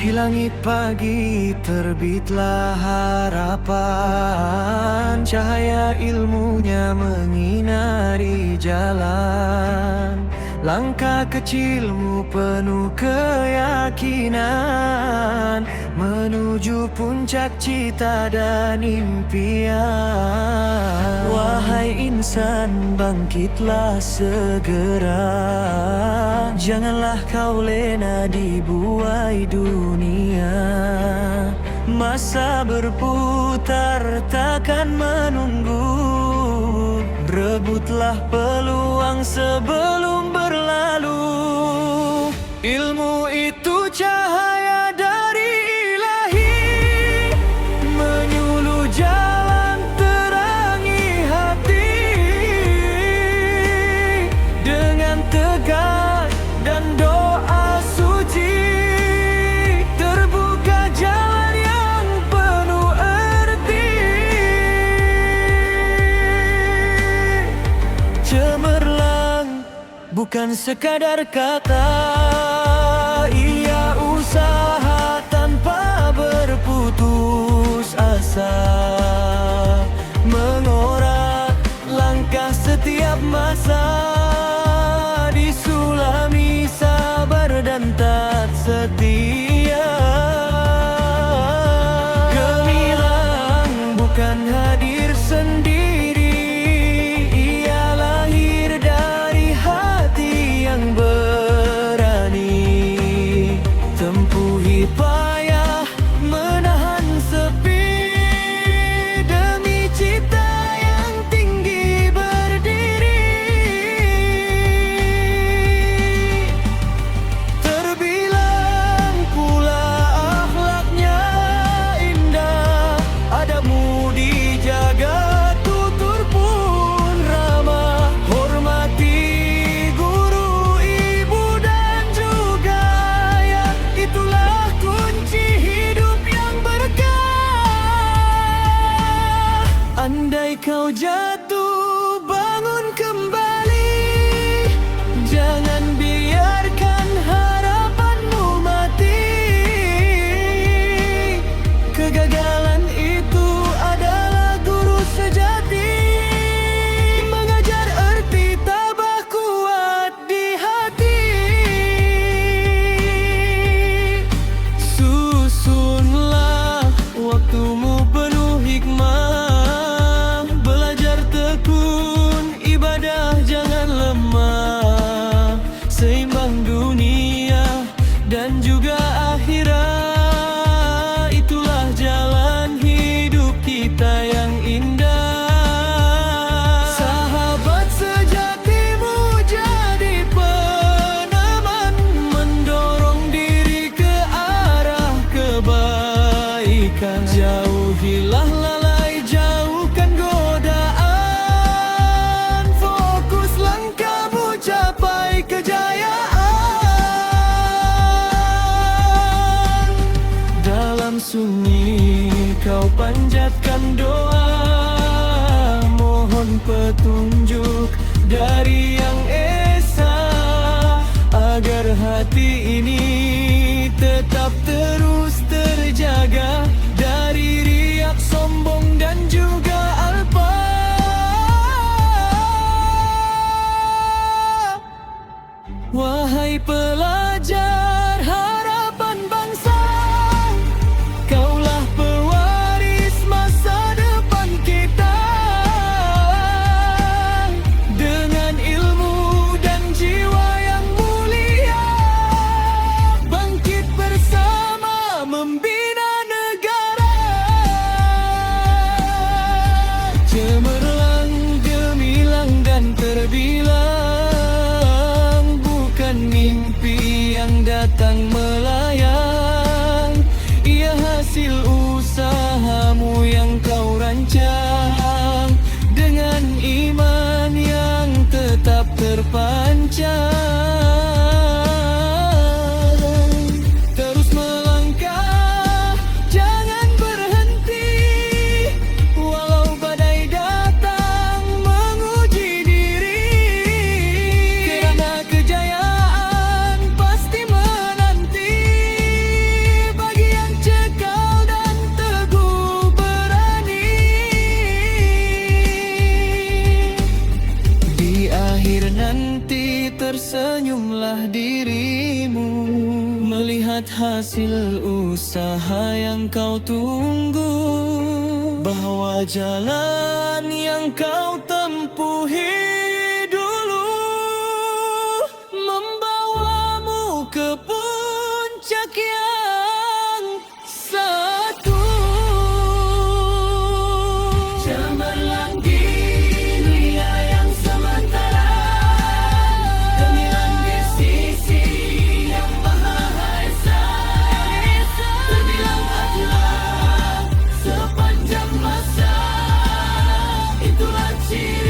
Di langit pagi terbitlah harapan, cahaya ilmunya menyinari jalan. Langkah kecilmu penuh keyakinan, menuju puncak cita dan impian. Wahai insan, bangkitlah segera, janganlah kau lena dibuai dunia. Masa berputar takkan menunggu, rebutlah peluang sebelum berlalu. Ilmu itu cahaya dari Ilahi, menyuluh jalan terangi hati. Dengan tegar dan doa suci, terbuka jalan yang penuh erti. Cemerlang bukan sekadar kata, ia usaha tanpa berputus asa, mengorak langkah setiap masa, disulami sabar dan taat setia. Gemilang bukan hadir sendiri, ia lahir dari hati yang berani, tempuhi payah menahan sepi, demi cita yang tinggi berdiri. Terbilang pula akhlaknya indah, adabmu dijaga, tutur pun ramah. Hormati guru, ibu dan juga ayah, itulah kunci hidup yang berkah. Andai kau jatuh, bangun kembali, jangan biarkan harapanmu mati. Kegagalan itu adalah guru sejati, mengajar erti tabah kuat di hati. Susunlah waktumu penuh hikmah, belajar tekun, ibadah jangan lemah. Seimbang dunia dan juga akhirat, itulah jalan hidup kita yang indah. Sahabat sejatimu jadi peneman, mendorong diri ke arah kebaikan. Jauhilah lalai, jauhkan godaan, fokus langkahmu capai kejayaan. Dalam sunyi kau panjatkan doa, mohon petunjuk dari Yang Esa, agar hati ini tetap terus terjaga dari riak, sombong dan juga alpa. Wahai pelajar harapan bangsa, kaulah pewaris masa depan kita. Dengan ilmu dan jiwa yang mulia, bangkit bersama membina negara. Cemerlang, gemilang dan terbilang, bukan mimpi yang datang melayang, ia hasil usahamu yang kau rancang, dengan iman yang tetap terpancar. Terus melangkah, jangan berhenti, walau badai datang menguji diri. Kerana kejayaan pasti menanti, hasil usaha yang kau tunggu, bahwa jalan yang kau tempuhi dulu membawamu ke puncak yang satu. Cemerlang di dunia yang sementara, gemilang di sisi yang Maha Esa. Terbilang adalah sepanjang masa, itulah ciri